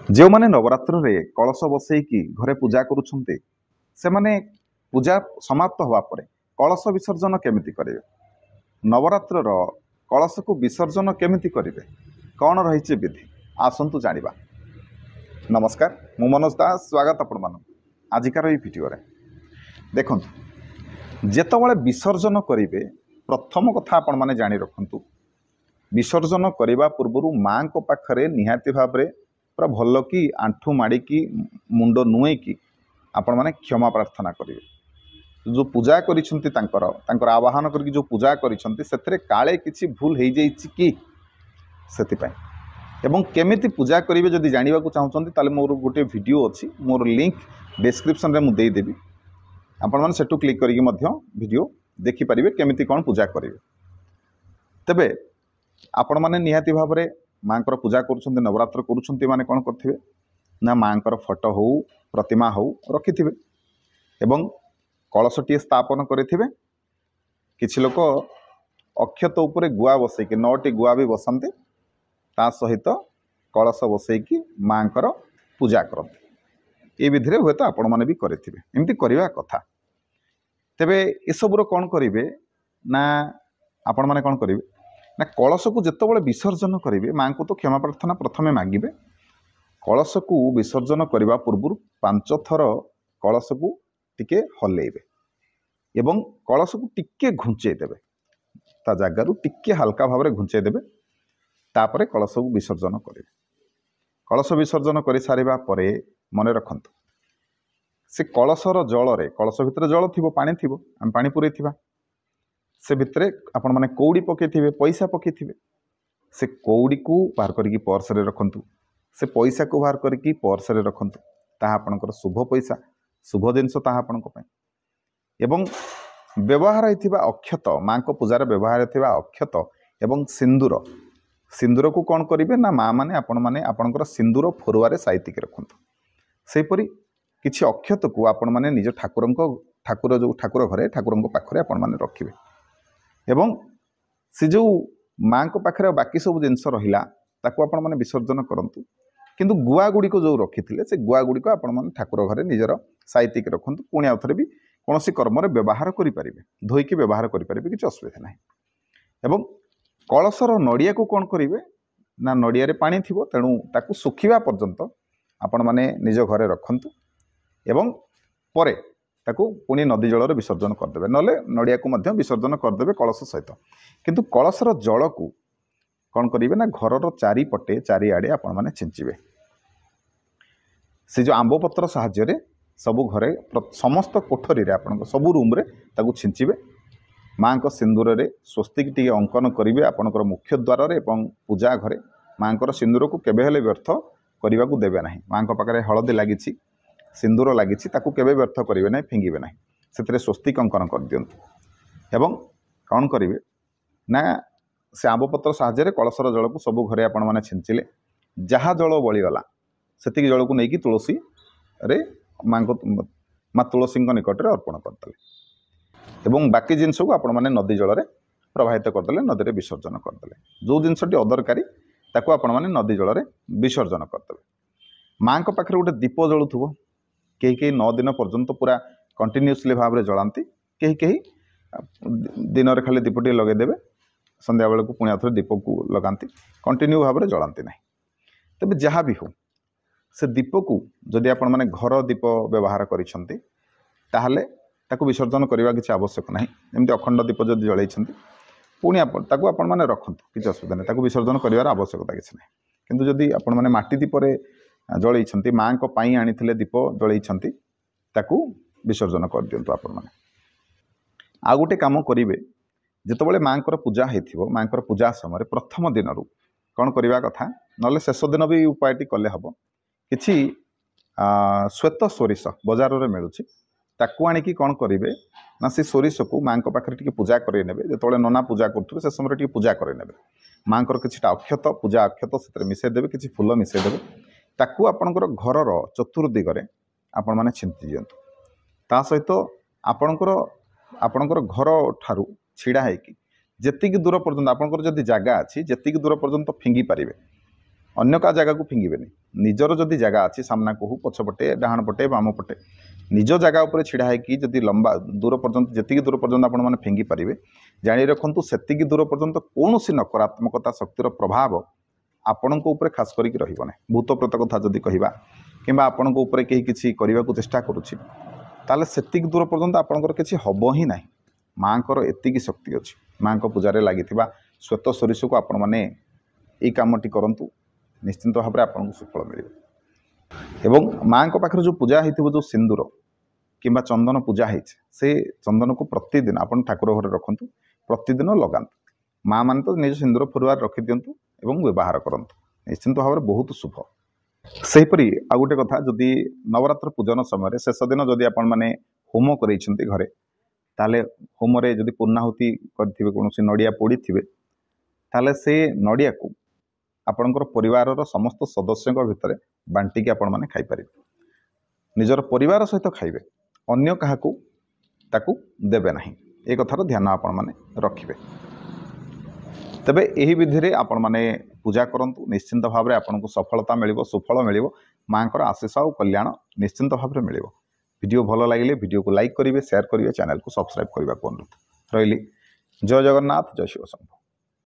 जो माने नवरात्र रे कलश बसैकी घरे पूजा करुछन्ते से माने पूजा समाप्त हवा परे कलश विसर्जन केमिति करिवे नवरात्र रो कलश को विसर्जन केमिति करिवे कौन रही विधि आसंतु जानिबा। नमस्कार मु मनोज दास स्वागत आपण मान आजिकार ये भिडियो रे देखंतु जेतबेले विसर्जन करिवे प्रथम कथा आपण माने जानि रखंतु विसर्जन करने पूर्व माँ को पाखरे निहाती भाव में पूरा भल कि आंठू माड़ी मुंड नुए कि आपण माने क्षमा प्रार्थना करेंगे जो पूजा कर आवाहन करके जो पूजा कर काले किसी भूल हो जाइए कि एवं केमिति पूजा करेंगे जदि जानवा चाहते ताले मोर गोटे वीडियो अच्छी मोर लिंक डिस्क्रिप्शन में मुझे देदेवी आपण मैंने सेटू क्लिक करके वीडियो देखिपारे केमिति कौन पूजा करेंगे। तेबे आपण मैंने निहाती भाव में माँ को पूजा करुँच नवरात्र करुँच माने कौन करेंगे ना माँ को फोटो हो प्रतिमा हो रखि एवं कलशटी स्थापन करेंगे किछि लोक अक्षत उपरे गुआ बसैकी 9टी गुआ भी बसंती ता सहित कलश बसैकी माँ को पूजा करते ये विधि हुए तो आपण मैंने भी करेंगे एमती करवा कथा। तेबे ये सबूर कौन करेंगे ना आपण मैंने कौन करेंगे ना कलश को जितेबाला विसर्जन करेंगे माँ को तो क्षमा प्रार्थना प्रथमे मागिबे कलश को विसर्जन करने पूर्व 5 थर कलश को टिके हल्लेबे एवं कलश को टिके घुंचई देबे ता जगार टिके हल्का भाव में घुंचई देबे तापरे कलश को विसर्जन करेंगे। कलश विसर्जन कर सारिबा परे मन रखंतु से कलशर जल रे कलश भितर जल थिबो पानी थिबो हम पानी पुरै थिबा से भितरे आपण माने कौड़ी पकेइथिबे पैसा पकेइथिबे से कौड़ी को बाहर करके पर्स रे रखंतु से पैसा को बाहर करके पर्स रे रखंतु ताहा आपणकर शुभ पैसा शुभ जिनस ताहा आपणक पय एवं व्यवहार होइथिबा अक्षत माँ को पूजार व्यवहार होइथिबा अक्षत एवं सिंदूर सिंदूर को कौन करेंगे ना माँ मैंने आपण मैंने आपणकर सिंदूर फोरुआरे साइतिक रखंतु सेपरी किछि अक्षत को आपण मैंने निज ठाकुर जो ठाकुर घरे ठाकुर पाखरे आपण मैंने रखिबे एवं से जो माँ को पाखे बाकी सब जिनस रहा ताकू आपण मैंने विसर्जन करंतु किंतु गुआ गुड़ी को जो रखी से गुआ गुड़ी को आपण मैंने ठाकुर घरे निजर साइतिक रखंतु पुणी आउ थे भी कौन कर्म व्यवहार करेंगे धोईकी व्यवहार करेंगे किसी असुविधा ना एवं कलशर नड़िया को कौन करेंगे ना नड़िया पानी थी तेणु ताकू सुखिबा पर्यंत आपण मैंने निज घरे रखंतु एवं परे ताकू पुणी नदी जल विसर्जन करदे ना नड़िया को मध्य विसर्जन करदे कलश सहित किंतु कलशर जल को कौन करेंगे ना घर चारिपटे चारिआडे आपण मैंने छिंचिबे से जो आंब पत्र साहाय्य सबु घरे समस्त कोठरी आपण सबु रूम रे ताकू छिंचिबे माँ को सिंदूर रे स्वस्तिक टी अंकन करेंगे आपणकर मुख्य द्वार रे एवं पूजा घरे माँ को सिंदूर को केबे हेले व्यर्थ करने को देवे ना माँ को पाखे हलदी लगी सिंदूर लगी केबे व्यर्थ करेंगे ना फिंगे ना से स्वस्तिक अंकन कर दियंतु एवं कौन करेंगे ना से आंबपत्र साहाय्य कलशर जल को सबू घरे आपण मैंने छिंचिले जहाँ जल बलीगला से जल को लेकिन तुलसी रे माँ को माँ तुलसी निकट में अर्पण करदे एवं बाकी जिनस को आपण मैंने नदी जल में प्रवाहित करदे नदी में विसर्जन करदे जो जिनसटी अदरकारी ताकू आपण मैंने नदी जल में विसर्जन करदे। माँ को पाखे गोटे दीप जलुव कहीं 9 दिन पर्यंत पूरा कंटिन्यूअसली भाव में जलांती कहीं दिन में खाली दीपटी लगेदेवे संध्या बेलू पुणी आउ थे दीप को लगाती कंटिन्यू भाव में जलांती ना तेज जहाँ भी हो से दीप को जदि आपण मैंने घर दीप व्यवहार करिसेंती ताहले ताकू विसर्जन करने किसी आवश्यक ना एमती अखंड दीप जब जलई पुणी आपण मैंने रखंतु किसी असुविधा नहीं विसर्जन करार आवश्यकता किसी ना किंतु जदि आपण मैंने माटी दीपरे जलई माँ को पाई आनी दीप जलई ताकू विसर्जन कर दिंतु आपण मैंने आ गोटे कम करेंगे जितेबाला माँ को पूजा हो माँ को पूजा समय प्रथम दिन कौन करवा कथा ना शेष दिन भी उपायटी कले हम कि श्वेत सोरिष बजार में मिलूँ ताकू आनिकी कौन करेंगे ना से सोरिष को माँ को पाखे टी पूजा करे जो नना पूजा करेंगे से समय टी पूजा करे माँ को किसी अक्षत पूजा अक्षत से मिसईदेवे किसी फूल मिसईदेवे ताकू आपणकर घर चतुर्दिगरे आपण मैंने छिंची दिंतु ता सहित आपणकर घर ठारू छिड़ा होगी जी दूर पर्यंत आपंकर जदि जगह अच्छी जी दूर पर्यंत फिंगी पारे अन्य का जगह को फिंगे निजर जदि जगह अच्छी सामना को पछपटे डाण पटे बाम पटे निज जगह उपर छिड़ा है जदि लंबा दूर पर्यंत जी दूर पर्यंत आपण मैंने फिंगी पारे जाणी रखु से दूर पर्यंत कौन नकारात्मकता शक्तिर प्रभाव आपण खास करके रही भूत प्रेत कथा जदि कहवा कि आपण कहीं किसी करने को चेष्टा करुच्ची ताले से दूर पर्यंत आपंकर किसी हम ही ना माँ को एतिकी शक्ति अच्छी माँ को पूजा लगी श्वेत सोरिष को आपण मैंने ये कमटी करूँ निश्चिंत भाव में आपको सुफल मिले एवं माँ को पाखे जो पूजा हो जो सिंदूर कि चंदन पूजा है से चंदन को प्रतिदिन आप ठाकुर घर रखु प्रतिदिन लगातु माँ मैंने तो निज सिंदूर फुरुआर रखी दिंतु एवं व्यवहार करूँ निश्चिंत भाव में बहुत शुभ सेहीपरि आ गोटे कथा जदि नवरात्र पूजन समय शेष दिन जदि आपण मैंने होम कर घरे ताले होम जदि पूर्णाहुति करेंगे कौन नड़िया पोड़ी थे ताले से नड़िया को आपणकर परिवार समस्त सदस्यों भितर बांटिकी आपण मैंने खाईपारे निजर परिवार सहित खाइबे अन्य ताकू देबे नहीं ए कथार ध्यान आपण मैंने रखिबे तेबे यही विधि आपण मैंने पूजा करंतु निश्चिंत भाव में आपको सफलता मिलिबो सुफल मिलिबो माँ को आशीष और कल्याण निश्चिंत भाव में मिलिबो। वीडियो भल लगे वीडियो को लाइक करेंगे शेयर करेंगे चैनल को सब्सक्राइब करने को अनुरोध रही। जय जगन्नाथ जय शिव शंभु।